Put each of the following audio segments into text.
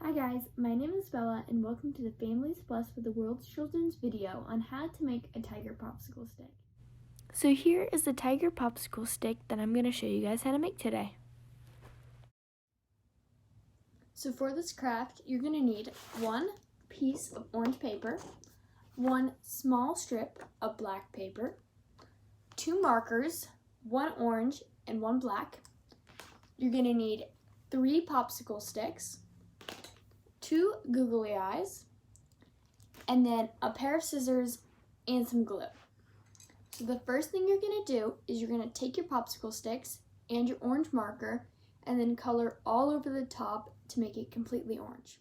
Hi guys, my name is Bella and welcome to the Families Blessed with the World's Children's video on how to make a tiger popsicle stick. So here is the tiger popsicle stick that I'm going to show you guys how to make today. So for this craft, you're going to need one piece of orange paper, one small strip of black paper, two markers, one orange and one black. You're going to need 3 popsicle sticks, 2 googly eyes, and then a pair of scissors and some glue. So the first thing you're going to do is you're going to take your popsicle sticks and your orange marker and then color all over the top to make it completely orange.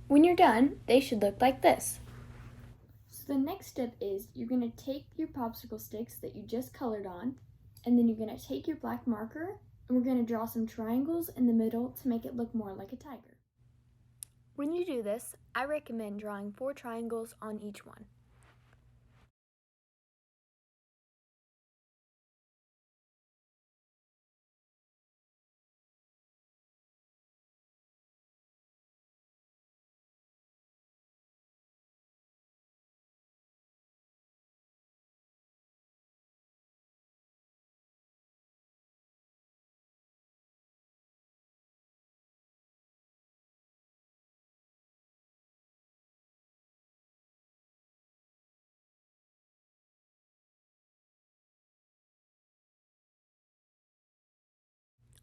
When you're done, they should look like this. So the next step is you're going to take your popsicle sticks that you just colored on, and then you're going to take your black marker and we're going to draw some triangles in the middle to make it look more like a tiger. When you do this, I recommend drawing 4 triangles on each one.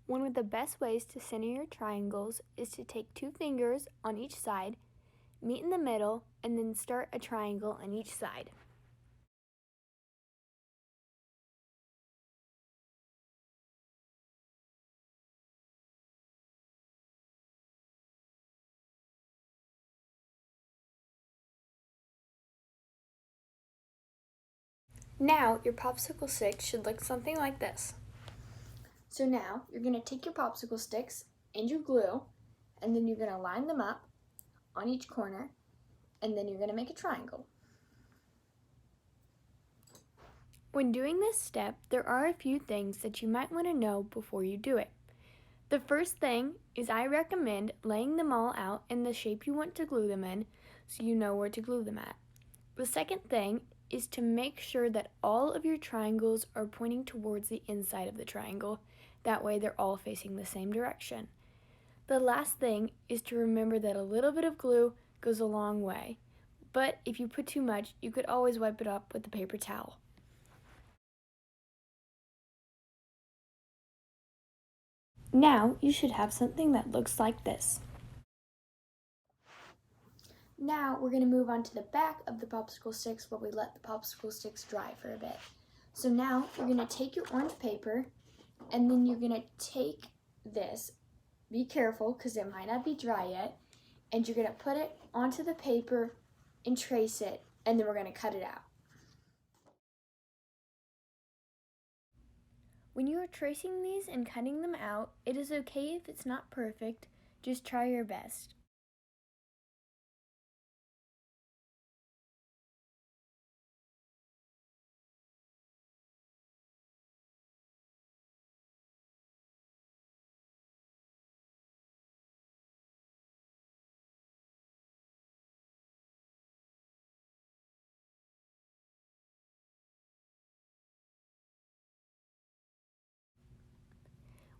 One of the best ways to center your triangles is to take 2 fingers on each side, meet in the middle, and then start a triangle on each side. Now your popsicle stick should look something like this. So now you're going to take your popsicle sticks and your glue, and then you're going to line them up on each corner, and then you're going to make a triangle. When doing this step, there are a few things that you might want to know before you do it. The first thing is I recommend laying them all out in the shape you want to glue them in so you know where to glue them at. The second thing is to make sure that all of your triangles are pointing towards the inside of the triangle. That way they're all facing the same direction. The last thing is to remember that a little bit of glue goes a long way, but if you put too much, you could always wipe it up with a paper towel. Now you should have something that looks like this. Now we're going to move on to the back of the popsicle sticks while we let the popsicle sticks dry for a bit. So now you're going to take your orange paper and then you're going to take this, be careful because it might not be dry yet, and you're going to put it onto the paper and trace it, and then we're going to cut it out. When you are tracing these and cutting them out, it is okay if it's not perfect, just try your best.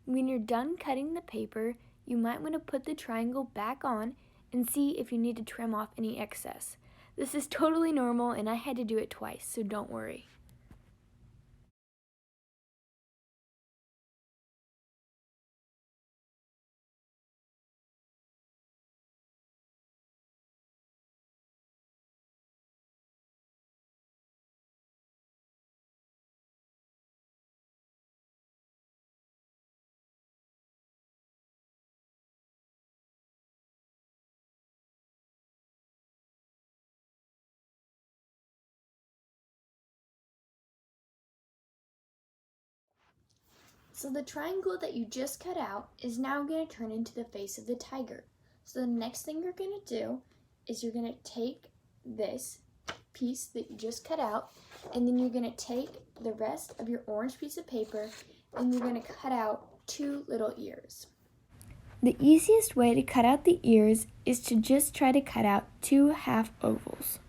When you're done cutting the paper, you might want to put the triangle back on and see if you need to trim off any excess. This is totally normal and I had to do it twice, so don't worry. So the triangle that you just cut out is now going to turn into the face of the tiger. So the next thing you're going to do is you're going to take this piece that you just cut out, and then you're going to take the rest of your orange piece of paper and you're going to cut out 2 little ears. The easiest way to cut out the ears is to just try to cut out 2 half ovals.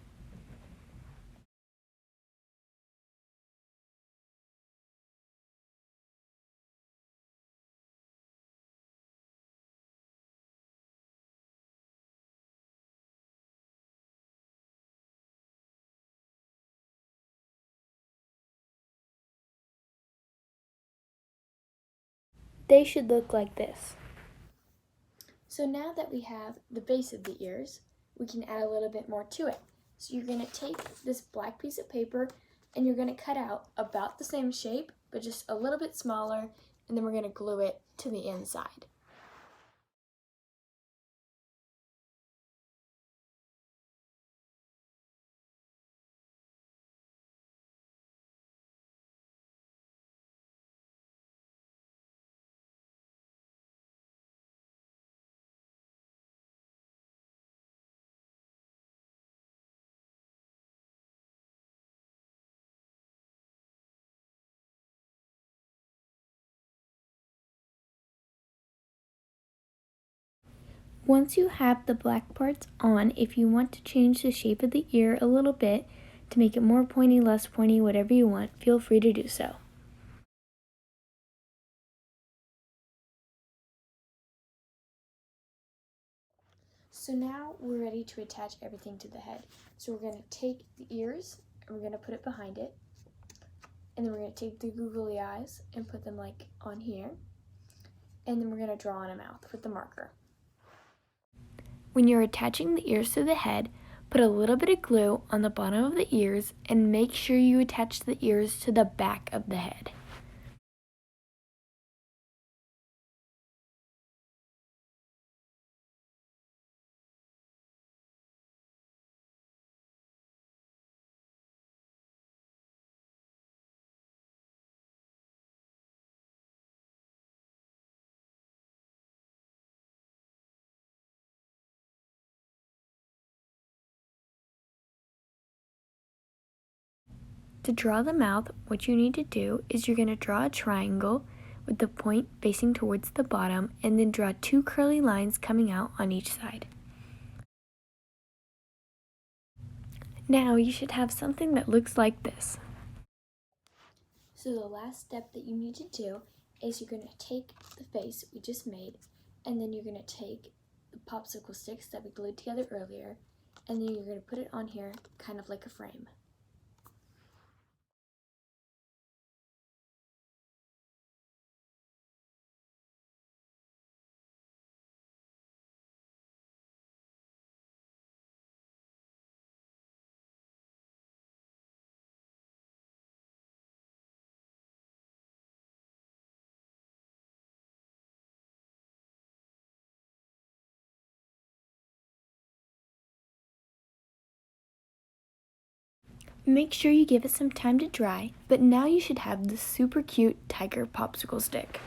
They should look like this. So now that we have the base of the ears, we can add a little bit more to it. So you're going to take this black piece of paper and you're going to cut out about the same shape, but just a little bit smaller, and then we're going to glue it to the inside. Once you have the black parts on, if you want to change the shape of the ear a little bit to make it more pointy, less pointy, whatever you want, feel free to do so. So now we're ready to attach everything to the head. So we're going to take the ears and we're going to put it behind it. And then we're going to take the googly eyes and put them like on here. And then we're going to draw on a mouth with the marker. When you're attaching the ears to the head, put a little bit of glue on the bottom of the ears and make sure you attach the ears to the back of the head. To draw the mouth, what you need to do is you're going to draw a triangle with the point facing towards the bottom and then draw 2 curly lines coming out on each side. Now you should have something that looks like this. So the last step that you need to do is you're going to take the face we just made, and then you're going to take the popsicle sticks that we glued together earlier, and then you're going to put it on here kind of like a frame. Make sure you give it some time to dry, but now you should have this super cute tiger popsicle stick.